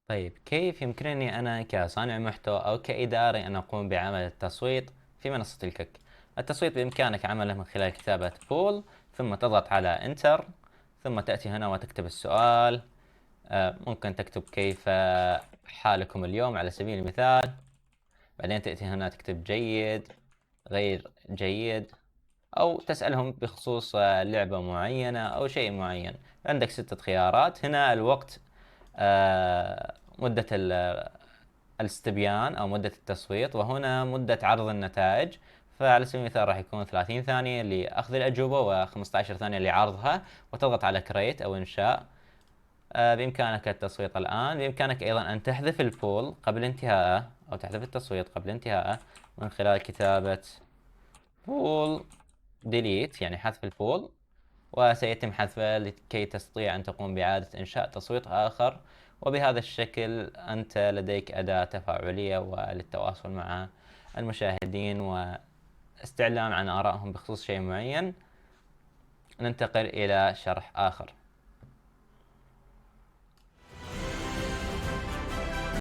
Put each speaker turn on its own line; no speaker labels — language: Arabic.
طيب، كيف يمكنني أنا كصانع محتوى أو كإداري أن أقوم بعمل التصويت في منصة الكك؟ التصويت بإمكانك عمله من خلال كتابة بول، ثم تضغط على انتر، ثم تأتي هنا وتكتب السؤال. ممكن تكتب كيف حالكم اليوم على سبيل المثال. بعدين تأتي هنا تكتب جيد، غير جيد، أو تسألهم بخصوص لعبة معينة أو شيء معين. عندك 6 خيارات. هنا الوقت، مدة الاستبيان أو مدة التصويت، وهنا مدة عرض النتائج. فعلى سبيل المثال راح يكون 30 ثانية لأخذ الأجوبة و15 ثانية لعرضها، وتضغط على كريت أو إنشاء. بإمكانك التصويت الآن. بإمكانك أيضا أن تحذف البول قبل انتهائه، أو تحذف التصويت قبل انتهائه من خلال كتابة بول ديليت، يعني حذف البول، وسيتم حذفه لكي تستطيع أن تقوم بإعادة إنشاء تصويت آخر. وبهذا الشكل أنت لديك أداة تفاعلية وللتواصل مع المشاهدين واستعلام عن آرائهم بخصوص شيء معين. ننتقل إلى شرح آخر.